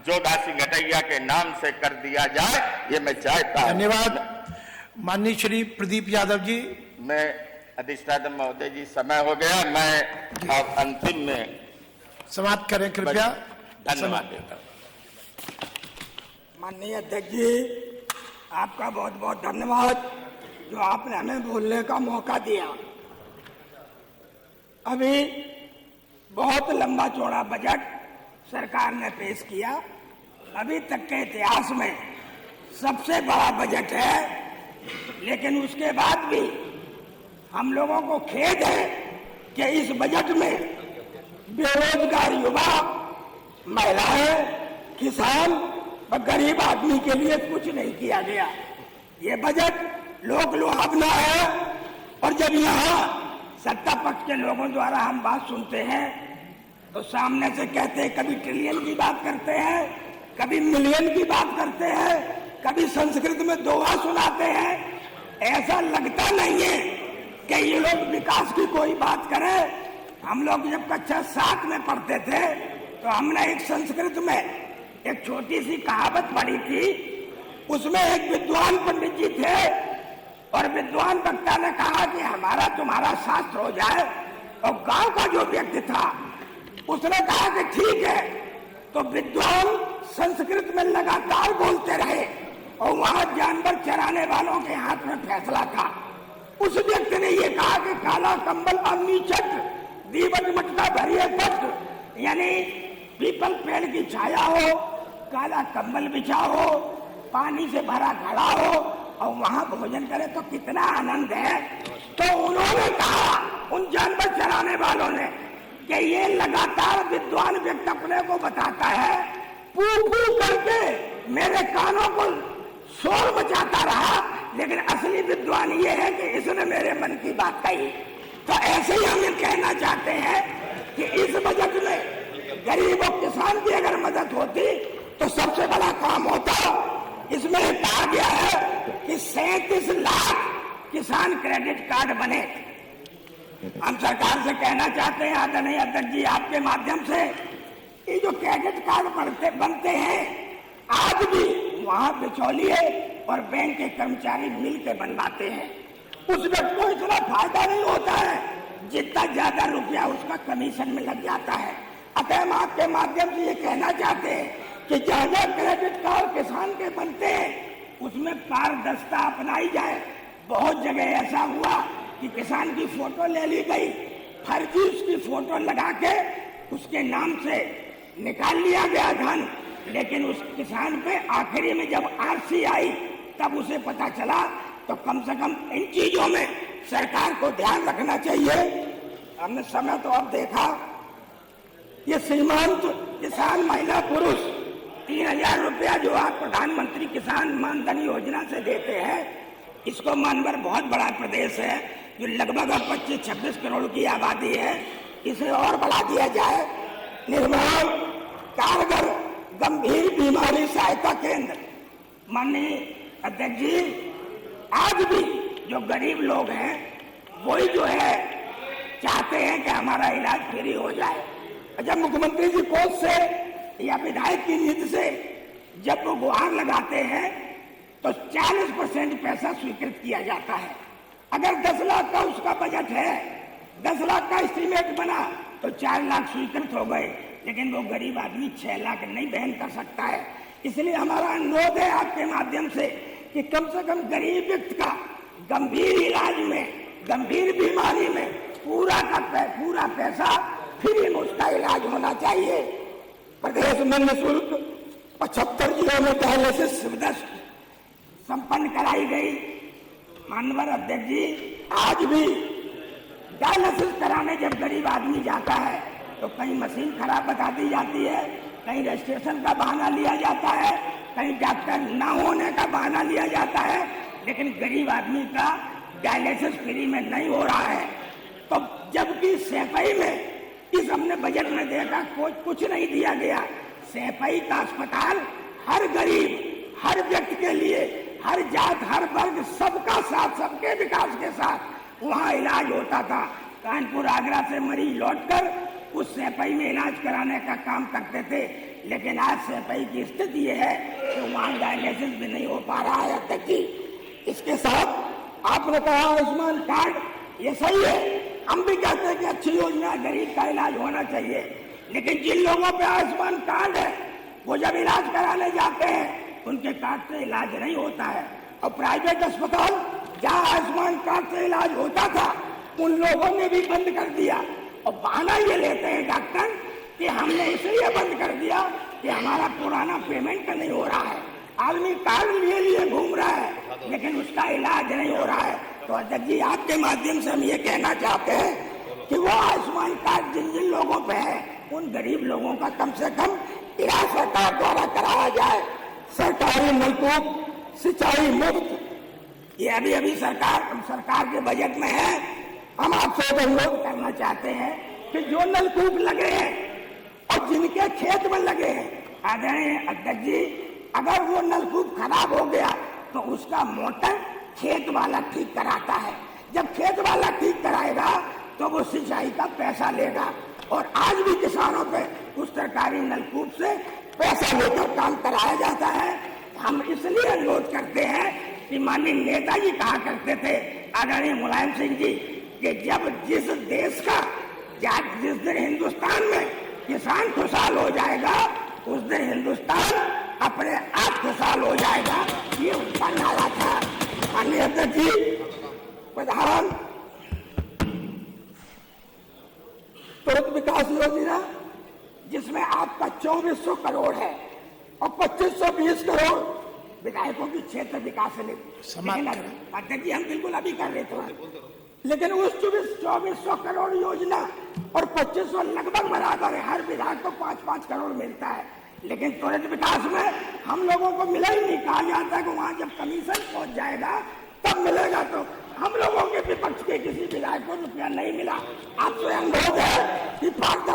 जोधा सिंह घटैया के नाम से कर दिया जाए, ये मैं चाहता हूं। धन्यवाद। माननीय श्री प्रदीप यादव जी। मैं अधिष्ठाता महोदय जी, समय हो गया, मैं अब अंतिम में समाप्त करें कृपया। धन्यवाद देता हूं। माननीय अध्यक्ष जी, आपका बहुत बहुत धन्यवाद जो आपने हमें बोलने का मौका दिया। अभी बहुत लंबा चौड़ा बजट सरकार ने पेश किया, अभी तक के इतिहास में सबसे बड़ा बजट है, लेकिन उसके बाद भी हम लोगों को खेद है कि इस बजट में बेरोजगार युवा, महिलाएं, किसान और गरीब आदमी के लिए कुछ नहीं किया गया। ये बजट लोक लुभावना है, और जब यहाँ सत्ता पक्ष के लोगों द्वारा हम बात सुनते हैं तो सामने से कहते हैं, कभी ट्रिलियन की बात करते हैं, कभी मिलियन की बात करते हैं, कभी संस्कृत में दोहा सुनाते हैं। ऐसा लगता नहीं है कि ये लोग विकास की कोई बात करें। हम लोग जब कक्षा 7 में पढ़ते थे तो हमने एक संस्कृत में एक छोटी सी कहावत पढ़ी थी। उसमें एक विद्वान पंडित जी थे और विद्वान वक्ता ने कहा कि हमारा तुम्हारा शास्त्र हो जाए, और गांव का जो व्यक्ति था उसने कहा कि ठीक है। तो विद्वान संस्कृत में लगातार बोलते रहे, और वहां जानवर चराने वालों के हाथ में फैसला था। उस व्यक्ति ने ये कहा कि काला कंबल अग्नि चट, दीवट मटका भरिए पट, यानी पीपल पेड़ की छाया हो, काला कंबल बिछा हो, पानी से भरा घड़ा हो, और वहां भोजन करे तो कितना आनंद है। तो उन्होंने कहा, उन जानवर चराने वालों ने, कि ये लगातार विद्वान व्यक्ति अपने को बताता है, पू पू करके मेरे कानों को शोर मचाता रहा, लेकिन असली विद्वान ये है कि इसने मेरे मन की बात कही। तो ऐसे ही हम ये कहना चाहते हैं कि इस बजट में गरीब और किसान की अगर मदद होती तो सबसे बड़ा काम होता। इसमें कहा गया है कि 37 लाख किसान क्रेडिट कार्ड बने। हम सरकार से कहना चाहते हैं, आदरणीय अध्यक्ष जी, आपके माध्यम से, ये जो क्रेडिट कार्ड बनते हैं, आज भी वहां बिचौलिए और बैंक के कर्मचारी मिलकर बनवाते हैं। उस व्यक्ति को इतना फायदा नहीं होता है जितना ज्यादा रुपया उसका कमीशन में लग जाता है। अतः हम आपके माध्यम से ये कहना चाहते हैं कि जहाँ क्रेडिट कार्ड किसान के बनते हैं उसमें पारदर्शिता अपनाई जाए। बहुत जगह ऐसा हुआ कि किसान की फोटो ले ली गई, फर्जी उसकी फोटो लगा के उसके नाम से निकाल लिया गया धन, लेकिन उस किसान पे आखिरी में जब आरसी आई तब उसे पता चला। तो कम से कम इन चीजों में सरकार को ध्यान रखना चाहिए। हमने समय तो अब देखा, ये सीमांत किसान महिला पुरुष 3000 रुपया जो आप प्रधानमंत्री किसान मान धन योजना से देते हैं, इसको मानवर बहुत बड़ा प्रदेश है जो लगभग 25-26 करोड़ की आबादी है, इसे और बढ़ा दिया जाए। निर्माण कारगर गंभीर बीमारी सहायता केंद्र। माननीय अध्यक्ष जी, आज भी जो गरीब लोग हैं वही जो है चाहते हैं कि हमारा इलाज फ्री हो जाए। जब मुख्यमंत्री जी कोष से या विधायक की नीति से जब वो गुहार लगाते हैं तो 40% पैसा स्वीकृत किया जाता है। अगर 10 लाख का उसका बजट है, 10 लाख का एस्टीमेट बना तो 4 लाख स्वीकृत हो गए, लेकिन वो गरीब आदमी 6 लाख नहीं वहन कर सकता है। इसलिए हमारा अनुरोध है आपके माध्यम से कि कम से कम गरीब व्यक्ति का गंभीर इलाज में, गंभीर बीमारी में पूरा का पूरा पैसा फ्री में उसका इलाज होना चाहिए। प्रदेश में निःशुल्क 75 जिलों में डायलिसिस सुविधा संपन्न कराई गई। माननीय अध्यक्ष जी, आज भी डायलिसिस कराने जब गरीब आदमी जाता है तो कहीं मशीन खराब बता दी जाती है, कहीं रजिस्ट्रेशन का बहाना लिया जाता है, कहीं डॉक्टर न होने का बहाना लिया जाता है, लेकिन गरीब आदमी का डायलिसिस फ्री में नहीं हो रहा है। तो जबकि सैफई में इस हमने बजट में देखा कुछ नहीं दिया गया। सैफई का अस्पताल हर गरीब, हर व्यक्ति के लिए, हर जात, हर वर्ग, सबका साथ, सबके विकास के साथ वहाँ इलाज होता था। कानपुर आगरा से मरीज लौटकर उस सैफई में इलाज कराने का काम करते थे। लेकिन आज सफाई की स्थिति ये है कि वहां डायलिसिस भी नहीं हो पा रहा है अध्यक्ष जी। इसके साथ आपने कहा आयुष्मान कार्ड, ये सही है, हम भी कहते हैं कि अच्छी योजना, गरीब का इलाज होना चाहिए, लेकिन जिन लोगों पे आयुष्मान कार्ड है वो जब इलाज कराने जाते हैं उनके कार्ड से इलाज नहीं होता है, और प्राइवेट अस्पताल जहाँ आयुष्मान कार्ड से इलाज होता था उन लोगों ने भी बंद कर दिया। और बहाना ये लेते हैं डॉक्टर कि हमने इसलिए बंद कर दिया कि हमारा पुराना पेमेंट नहीं हो रहा है। आदमी कार्ड लिए घूम रहा है लेकिन उसका इलाज नहीं हो रहा है। तो अध्यक्ष जी, आपके माध्यम से हम ये कहना चाहते हैं कि वो आयुष्मान कार्ड जिन जिन लोगों पे है उन गरीब लोगों का कम से कम इलाज सरकार द्वारा कराया जाए। सरकारी नलकूप सिंचाई मुफ्त, ये अभी अभी सरकार के बजट में है। हम आपसे अनुरोध करना चाहते हैं कि जो नलकूप लगे हैं और जिनके खेत में लगे हैं, आदरणीय अध्यक्ष जी, अगर वो नलकूप खराब हो गया तो उसका मोटर खेत वाला ठीक कराता है। जब खेत वाला ठीक कराएगा तो वो सिंचाई का पैसा लेगा, और आज भी किसानों पे उस सरकारी नलकूप से पैसा लेकर काम कराया जाता है। हम इसलिए अनुरोध करते हैं कि माननीय नेताजी कहा करते थे, आदरणीय मुलायम सिंह जी, कि जब जिस दिन हिंदुस्तान में किसान खुशहाल हो जाएगा उस दिन हिंदुस्तान अपने आप खुशहाल हो जाएगा, ये उनका नारा था। माननीय अध्यक्ष जी, प्रधान तुरंत विकास योजना जिसमें आपका 2400 करोड़ है और 2520 करोड़ विधायकों की क्षेत्र विकास से अध्यक्ष जी हम बिल्कुल अभी कर रहे थे, लेकिन उस 2400 करोड़ योजना और 2500 लगभग बराबर है। हर विधायक को 5-5 करोड़ मिलता है, लेकिन त्वरित विकास में हम लोगों को मिला ही नहीं। कहा जाता है कि वहां जब कमीशन पहुंच जाएगा तब मिलेगा, तो हम लोगों के विपक्ष के किसी विधायक को रुपया नहीं मिला। आपसे अनुरोध है कि